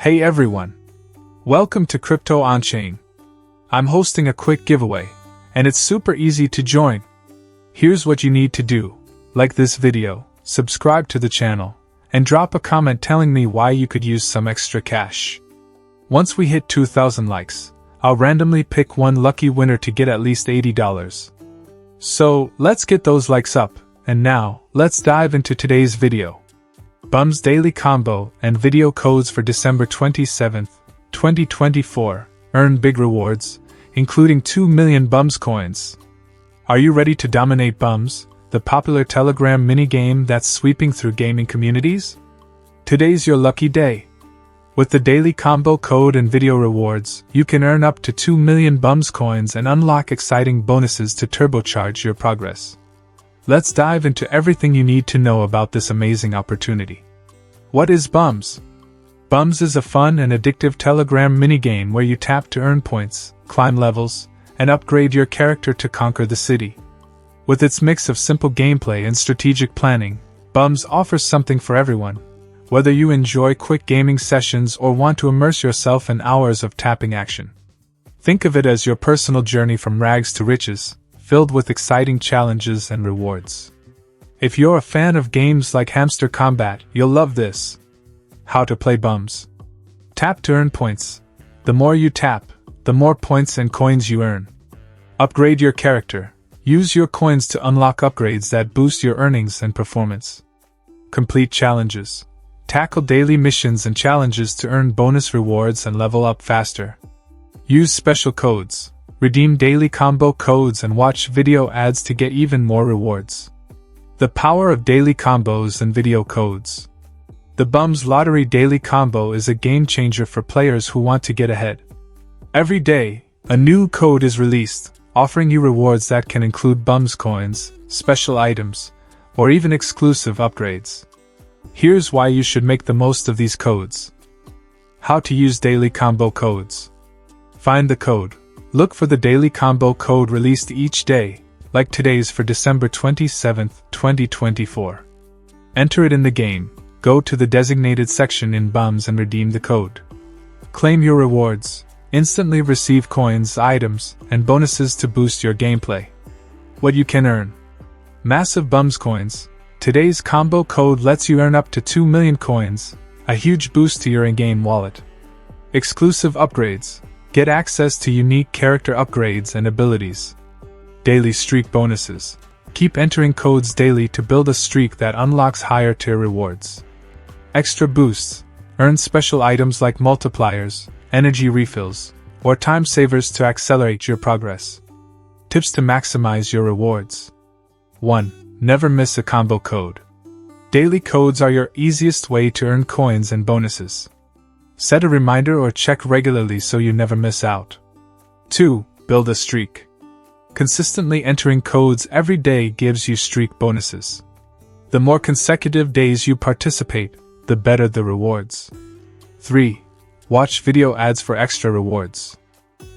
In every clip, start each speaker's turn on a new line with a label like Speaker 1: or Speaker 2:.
Speaker 1: Hey everyone! Welcome to Crypto On-Chain. I'm hosting a quick giveaway, and it's super easy to join. Here's what you need to do. Like this video, subscribe to the channel, and drop a comment telling me why you could use some extra cash. Once we hit 2,000 likes, I'll randomly pick one lucky winner to get at least $80. So, let's get those likes up, and now, let's dive into today's video. BUMS Daily Combo and Video Codes for December 27, 2024, earn big rewards, including 2 million BUMS coins. Are you ready to dominate BUMS, the popular Telegram minigame that's sweeping through gaming communities? Today's your lucky day. With the Daily Combo Code and Video Rewards, you can earn up to 2 million BUMS coins and unlock exciting bonuses to turbocharge your progress. Let's dive into everything you need to know about this amazing opportunity. What is BUMS? BUMS is a fun and addictive Telegram minigame where you tap to earn points, climb levels, and upgrade your character to conquer the city. With its mix of simple gameplay and strategic planning, BUMS offers something for everyone. Whether you enjoy quick gaming sessions or want to immerse yourself in hours of tapping action. Think of it as your personal journey from rags to riches, filled with exciting challenges and rewards. If you're a fan of games like Hamster Combat, you'll love this. How to play BUMS. Tap to earn points. The more you tap, the more points and coins you earn. Upgrade your character. Use your coins to unlock upgrades that boost your earnings and performance. Complete challenges. Tackle daily missions and challenges to earn bonus rewards and level up faster. Use special codes. Redeem daily combo codes and watch video ads to get even more rewards. The power of daily combos and video codes. The BUMS Lottery Daily Combo is a game changer for players who want to get ahead. Every day, a new code is released, offering you rewards that can include BUMS coins, special items, or even exclusive upgrades. Here's why you should make the most of these codes. How to use daily combo codes. Find the code. Look for the daily combo code released each day, like today's for December 27, 2024. Enter it in the game, go to the designated section in BUMS and redeem the code. Claim your rewards, instantly receive coins, items, and bonuses to boost your gameplay. What you can earn. Massive BUMS coins. Today's combo code lets you earn up to 2 million coins, a huge boost to your in-game wallet. Exclusive upgrades. Get access to unique character upgrades and abilities. Daily streak bonuses. Keep entering codes daily to build a streak that unlocks higher tier rewards. Extra boosts. Earn special items like multipliers, energy refills, or time savers to accelerate your progress. Tips to maximize your rewards. 1. Never miss a combo code. Daily codes are your easiest way to earn coins and bonuses. Set a reminder or check regularly so you never miss out. 2. Build a streak. Consistently entering codes every day gives you streak bonuses. The more consecutive days you participate, the better the rewards. 3. Watch video ads for extra rewards.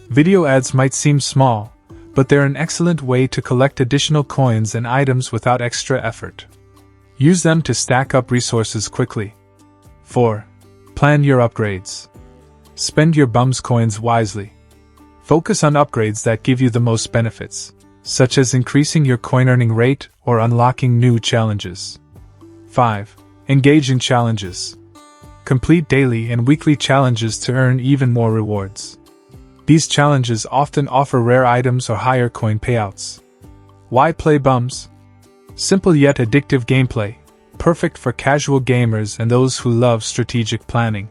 Speaker 1: Video ads might seem small, but they're an excellent way to collect additional coins and items without extra effort. Use them to stack up resources quickly. 4. Plan your upgrades. Spend your BUMS coins wisely. Focus on upgrades that give you the most benefits, such as increasing your coin earning rate or unlocking new challenges. 5. Engage in challenges. Complete daily and weekly challenges to earn even more rewards. These challenges often offer rare items or higher coin payouts. Why play BUMS? Simple yet addictive gameplay. Perfect for casual gamers and those who love strategic planning.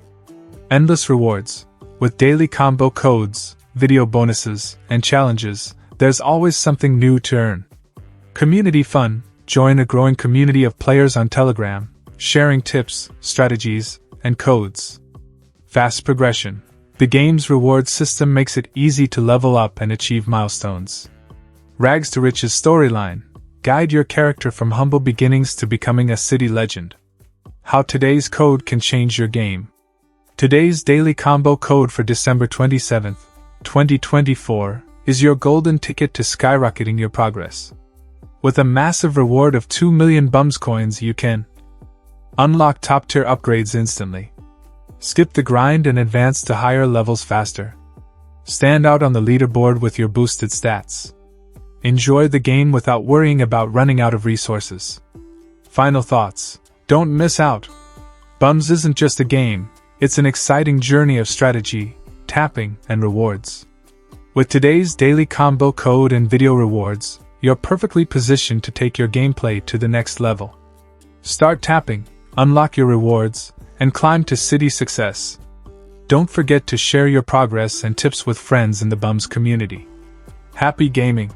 Speaker 1: Endless rewards. With daily combo codes, video bonuses, and challenges, there's always something new to earn. Community fun. Join a growing community of players on Telegram, sharing tips, strategies, and codes. Fast progression. The game's reward system makes it easy to level up and achieve milestones. Rags to riches storyline. Guide your character from humble beginnings to becoming a city legend. How today's code can change your game. Today's daily combo code for December 27, 2024, is your golden ticket to skyrocketing your progress. With a massive reward of 2 million BUMS coins, you can unlock top-tier upgrades instantly. Skip the grind and advance to higher levels faster. Stand out on the leaderboard with your boosted stats. Enjoy the game without worrying about running out of resources. Final thoughts. Don't miss out. BUMS isn't just a game, it's an exciting journey of strategy, tapping, and rewards. With today's daily combo code and video rewards, you're perfectly positioned to take your gameplay to the next level. Start tapping, unlock your rewards, and climb to city success. Don't forget to share your progress and tips with friends in the BUMS community. Happy gaming!